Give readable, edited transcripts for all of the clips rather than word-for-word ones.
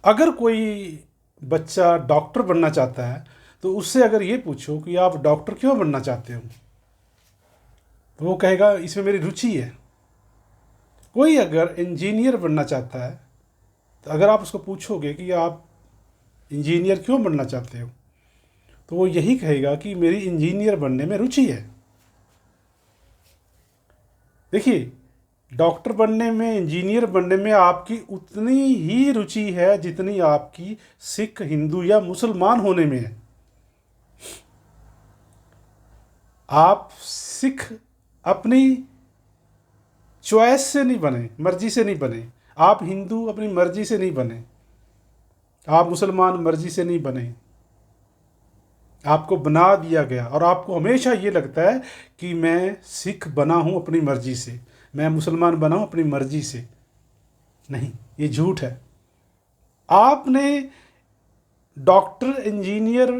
अगर कोई बच्चा डॉक्टर बनना चाहता है तो उससे अगर ये पूछो कि आप डॉक्टर क्यों बनना चाहते हो, तो वो कहेगा इसमें मेरी रुचि है। कोई अगर इंजीनियर बनना चाहता है तो अगर आप उसको पूछोगे कि आप इंजीनियर क्यों बनना चाहते हो, तो वो यही कहेगा कि मेरी इंजीनियर बनने में रुचि है। देखिए, डॉक्टर बनने में, इंजीनियर बनने में आपकी उतनी ही रुचि है जितनी आपकी सिख, हिंदू या मुसलमान होने में है। आप सिख अपनी चॉइस से नहीं बने, मर्जी से नहीं बने। आप हिंदू अपनी मर्जी से नहीं बने। आप मुसलमान मर्जी से नहीं बने। आपको बना दिया गया और आपको हमेशा ये लगता है कि मैं सिख बना हूँ अपनी मर्जी से, मैं मुसलमान बना हूँ अपनी मर्जी से। नहीं, ये झूठ है। आपने डॉक्टर, इंजीनियर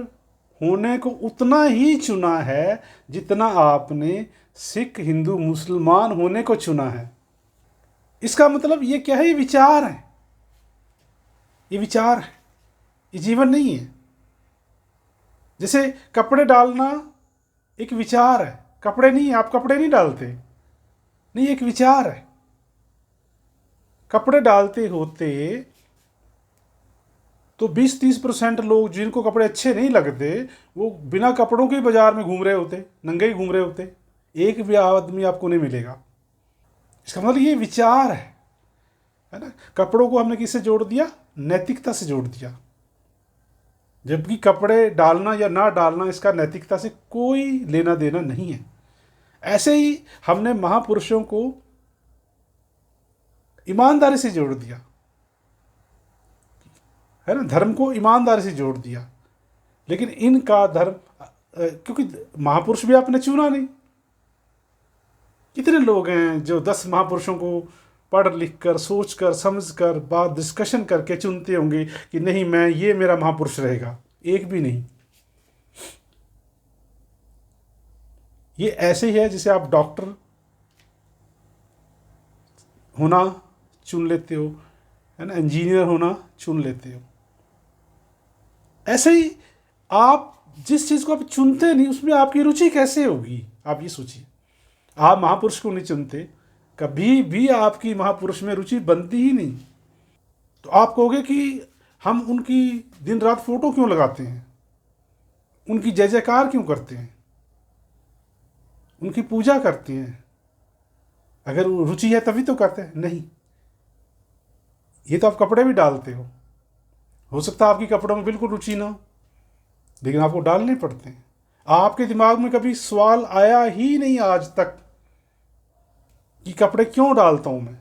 होने को उतना ही चुना है जितना आपने सिख, हिंदू, मुसलमान होने को चुना है। इसका मतलब ये क्या है? ये विचार है। ये विचार है, ये जीवन नहीं है। जैसे कपड़े डालना एक विचार है, कपड़े नहीं, आप कपड़े नहीं डालते। नहीं, एक विचार है। कपड़े डालते होते तो 20-30% लोग जिनको कपड़े अच्छे नहीं लगते वो बिना कपड़ों के बाजार में घूम रहे होते, नंगे ही घूम रहे होते। एक भी आदमी आपको नहीं मिलेगा। इसका मतलब ये विचार है ना। कपड़ों को हमने किससे जोड़ दिया? नैतिकता से जोड़ दिया। जबकि कपड़े डालना या ना डालना इसका नैतिकता से कोई लेना देना नहीं है। ऐसे ही हमने महापुरुषों को ईमानदारी से जोड़ दिया, है ना। धर्म को ईमानदारी से जोड़ दिया। लेकिन इनका धर्म, क्योंकि महापुरुष भी आपने चुना नहीं। कितने लोग हैं जो 10 महापुरुषों को पढ़ लिख कर, सोच कर, समझ कर, बात डिस्कशन करके चुनते होंगे कि नहीं, मैं ये मेरा महापुरुष रहेगा। एक भी नहीं। ये ऐसे ही है जैसे आप डॉक्टर होना चुन लेते हो, है ना, इंजीनियर होना चुन लेते हो। ऐसे ही आप जिस चीज़ को आप चुनते नहीं उसमें आपकी रुचि कैसे होगी? आप ये सोचिए। आप महापुरुष को नहीं चुनते, कभी भी आपकी महापुरुष में रुचि बनती ही नहीं। तो आप कहोगे कि हम उनकी दिन रात फोटो क्यों लगाते हैं, उनकी जय जयकार क्यों करते हैं, उनकी पूजा करते हैं? अगर रुचि है तभी तो करते हैं। नहीं, ये तो आप कपड़े भी डालते हो सकता है आपकी कपड़ों में बिल्कुल रुचि ना हो, लेकिन आपको डालने पड़ते हैं। आपके दिमाग में कभी सवाल आया ही नहीं आज तक कि कपड़े क्यों डालता हूं मैं।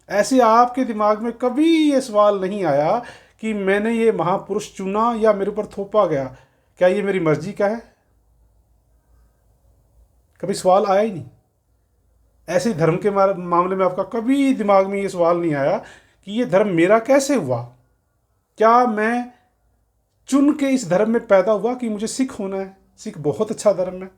ऐसे आपके दिमाग में कभी ये सवाल नहीं आया कि मैंने ये महापुरुष चुना या मेरे ऊपर थोपा गया, क्या ये मेरी मर्जी का है? कभी सवाल आया ही नहीं। ऐसे धर्म के मामले में आपका कभी दिमाग में ये सवाल नहीं आया कि ये धर्म मेरा कैसे हुआ। क्या मैं चुन के इस धर्म में पैदा हुआ कि मुझे सिख होना है, सिख बहुत अच्छा धर्म है,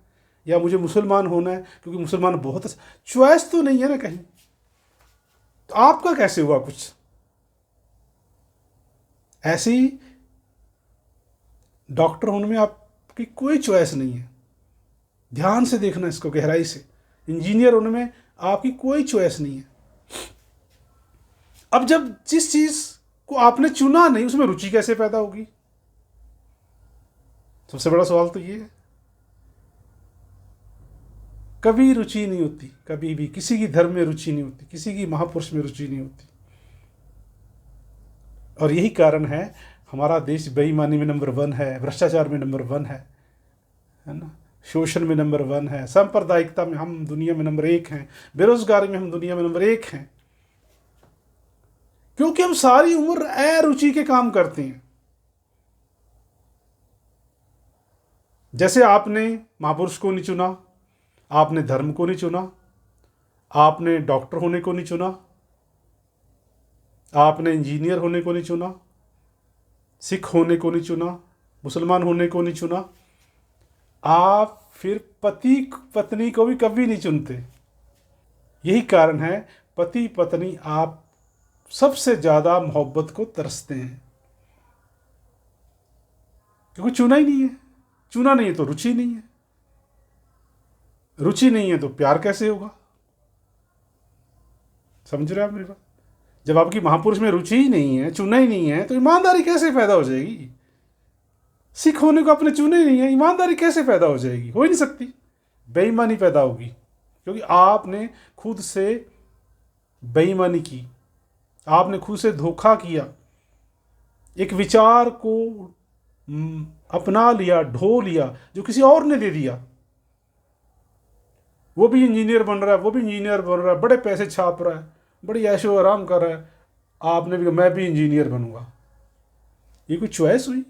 या मुझे मुसलमान होना है क्योंकि मुसलमान बहुत अच्छा? चॉइस तो नहीं है ना कहीं। तो आपका कैसे हुआ कुछ? ऐसे ही डॉक्टर होने में आपकी कोई चॉइस नहीं है। ध्यान से देखना इसको, गहराई से। इंजीनियर होने में आपकी कोई चॉइस नहीं है। अब जब जिस चीज को आपने चुना नहीं उसमें रुचि कैसे पैदा होगी? सबसे बड़ा सवाल तो ये है। कभी रुचि नहीं होती, कभी भी किसी की धर्म में रुचि नहीं होती, किसी की महापुरुष में रुचि नहीं होती। और यही कारण है हमारा देश बेईमानी में नंबर 1 है, भ्रष्टाचार में नंबर 1 है ना, शोषण में नंबर 1 है, सांप्रदायिकता में हम दुनिया में नंबर 1 हैं, बेरोजगारी में हम दुनिया में नंबर 1 हैं। क्योंकि हम सारी उम्र अरुचि के काम करते हैं। जैसे आपने महापुरुष को नहीं चुना, आपने धर्म को नहीं चुना, आपने डॉक्टर होने को नहीं चुना, आपने इंजीनियर होने को नहीं चुना, सिख होने को नहीं चुना, मुसलमान होने को नहीं चुना, आप फिर पति पत्नी को भी कभी नहीं चुनते। यही कारण है पति पत्नी आप सबसे ज़्यादा मोहब्बत को तरसते हैं, क्योंकि चुना ही नहीं है। चुना नहीं है तो रुचि नहीं है, रुचि नहीं है तो प्यार कैसे होगा? समझ रहे हैं आप मेरी बात? जब आपकी महापुरुष में रुचि ही नहीं है, चुना ही नहीं है, तो ईमानदारी कैसे पैदा हो जाएगी? सिख होने को आपने चुना ही नहीं है, ईमानदारी कैसे पैदा हो जाएगी? हो ही नहीं सकती। बेईमानी पैदा होगी, क्योंकि आपने खुद से बेईमानी की, आपने खुद से धोखा किया, एक विचार को अपना लिया, ढो लिया, जो किसी और ने दे दिया। वो भी इंजीनियर बन रहा है, वो भी इंजीनियर बन रहा है, बड़े पैसे छाप रहा है, बड़ी ऐशो आराम कर रहा है, आपने भी मैं भी इंजीनियर बनूंगा। ये कोई चॉइस हुई?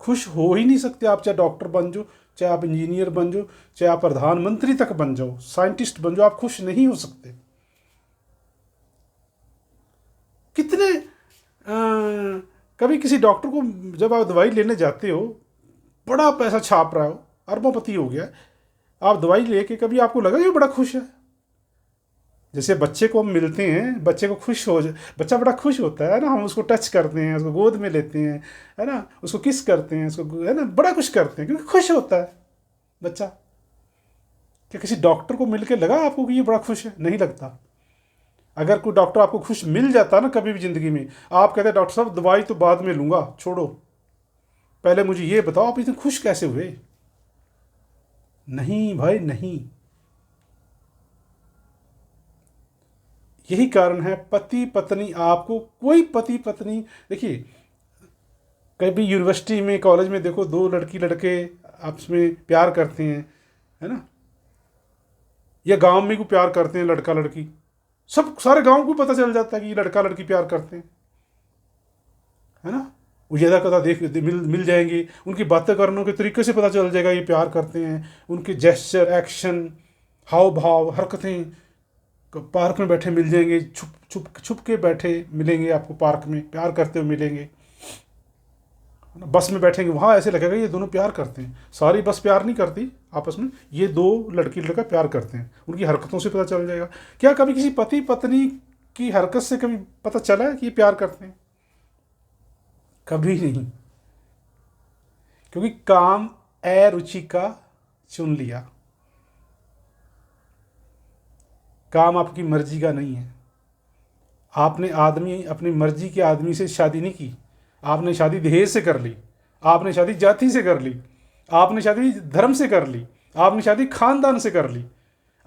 खुश हो ही नहीं सकते आप, चाहे डॉक्टर बन जाओ, चाहे आप इंजीनियर बन जाओ, चाहे आप प्रधानमंत्री तक बन जाओ, साइंटिस्ट बन जाओ, आप खुश नहीं हो सकते। कितने कभी किसी डॉक्टर को जब आप दवाई लेने जाते हो, बड़ा पैसा छाप रहा हो, अरबोंपति हो गया, आप दवाई लेके कभी आपको लगा ये बड़ा खुश है? जैसे बच्चे को हम मिलते हैं, बच्चे को खुश हो जाए, बच्चा बड़ा खुश होता है ना, हम उसको टच करते हैं, उसको गोद में लेते हैं, है ना, उसको किस करते हैं, उसको है ना बड़ा कुछ करते हैं, क्योंकि खुश होता है बच्चा। क्या किसी डॉक्टर को मिलके लगा आपको कि ये बड़ा खुश है? नहीं लगता। अगर कोई डॉक्टर आपको खुश मिल जाता ना कभी भी ज़िंदगी में, आप कहते डॉक्टर साहब दवाई तो बाद में लूँगा, छोड़ो, पहले मुझे ये बताओ आप इतने खुश कैसे हुए? नहीं भाई नहीं। यही कारण है पति पत्नी, आपको कोई पति पत्नी, देखिए कभी यूनिवर्सिटी में, कॉलेज में देखो, दो लड़की लड़के आपस में प्यार करते हैं, है ना, या गांव में को प्यार करते हैं लड़का लड़की, सब सारे गांव को पता चल जाता है कि ये लड़का लड़की प्यार करते हैं, है ना। वो ज़्यादा कदा देख मिल जाएंगे, उनकी बातें करने के तरीके से पता चल जाएगा ये प्यार करते हैं, उनके जेस्चर, एक्शन, हाव भाव, हरकतें। पार्क में बैठे मिल जाएंगे, छुप छुप छुप के बैठे मिलेंगे आपको, पार्क में प्यार करते हुए मिलेंगे, बस में बैठेंगे, वहाँ ऐसे लगेगा ये दोनों प्यार करते हैं। सारी बस प्यार नहीं करती आपस में, ये दो लड़की लड़का प्यार करते हैं, उनकी हरकतों से पता चल जाएगा। क्या कभी किसी पति पत्नी की हरकत से कभी पता चला है कि ये प्यार करते हैं? कभी नहीं, क्योंकि काम अरुचि का चुन लिया, काम आपकी मर्जी का नहीं है। आपने आदमी अपनी मर्जी के आदमी से शादी नहीं की, आपने शादी दहेज से कर ली, आपने शादी जाति से कर ली, आपने शादी धर्म से कर ली, आपने शादी खानदान से कर ली,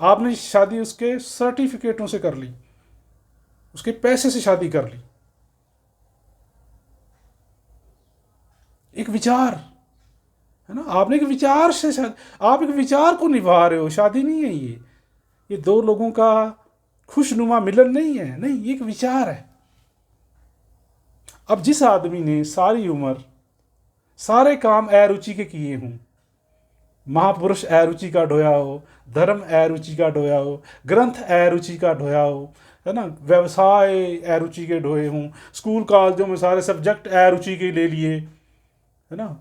आपने शादी उसके सर्टिफिकेटों से कर ली, उसके पैसे से शादी कर ली। एक विचार है ना, आपने एक विचार से आप एक विचार को निभा रहे हो, शादी नहीं है ये दो लोगों का खुशनुमा मिलन नहीं है, नहीं, ये एक विचार है। अब जिस आदमी ने सारी उम्र सारे काम अरुचि के किए हों, महापुरुष अरुचि का ढोया हो, धर्म अरुचि का ढोया हो, ग्रंथ अरुचि का ढोया हो, है ना, व्यवसाय अरुचि के ढोए हों, स्कूल कॉलेजों में सारे सब्जेक्ट अरुचि के ले लिए, है ना,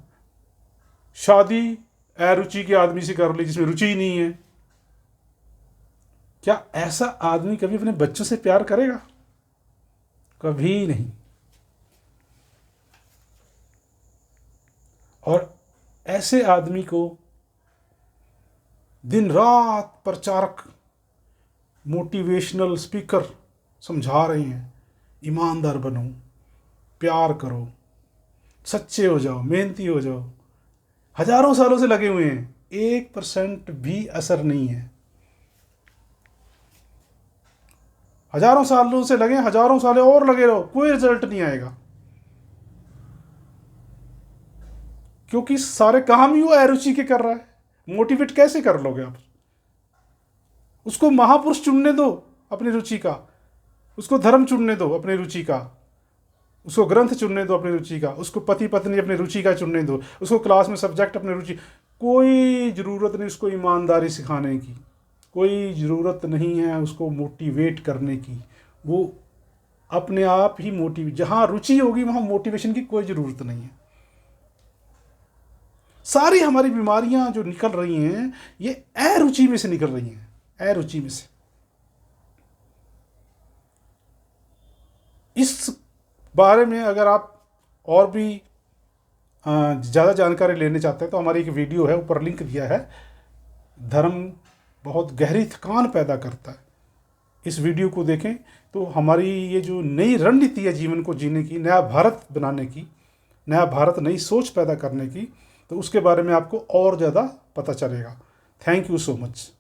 शादी अरुचि के आदमी से कर ली जिसमें रुचि ही नहीं है, क्या ऐसा आदमी कभी अपने बच्चों से प्यार करेगा? कभी नहीं। और ऐसे आदमी को दिन रात प्रचारक, मोटिवेशनल स्पीकर समझा रहे हैं, ईमानदार बनो, प्यार करो, सच्चे हो जाओ, मेहनती हो जाओ, हजारों सालों से लगे हुए हैं, 1% भी असर नहीं है। हजारों सालों से लगे, हजारों साल और लगे रहो, कोई रिजल्ट नहीं आएगा, क्योंकि सारे काम ही वो अरुचि के कर रहा है। मोटिवेट कैसे कर लोगे आप? उसको महापुरुष चुनने दो अपनी रुचि का, उसको धर्म चुनने दो अपनी रुचि का, उसको ग्रंथ चुनने दो अपनी रुचि का, उसको पति पत्नी अपनी रुचि का चुनने दो, उसको क्लास में सब्जेक्ट अपनी रुचि, कोई ज़रूरत नहीं उसको ईमानदारी सिखाने की, कोई ज़रूरत नहीं है उसको मोटिवेट करने की। वो अपने आप ही मोटिवेट, जहाँ रुचि होगी वहाँ मोटिवेशन की कोई ज़रूरत नहीं है। सारी हमारी बीमारियां जो निकल रही हैं ये अरुचि में से निकल रही हैं, अरुचि में से। इस बारे में अगर आप और भी ज़्यादा जानकारी लेने चाहते हैं तो हमारी एक वीडियो है, ऊपर लिंक दिया है। धर्म बहुत गहरी थकान पैदा करता है, इस वीडियो को देखें तो हमारी ये जो नई रणनीति है जीवन को जीने की, नया भारत बनाने की, नया भारत, नई सोच पैदा करने की, तो उसके बारे में आपको और ज़्यादा पता चलेगा। Thank you so much.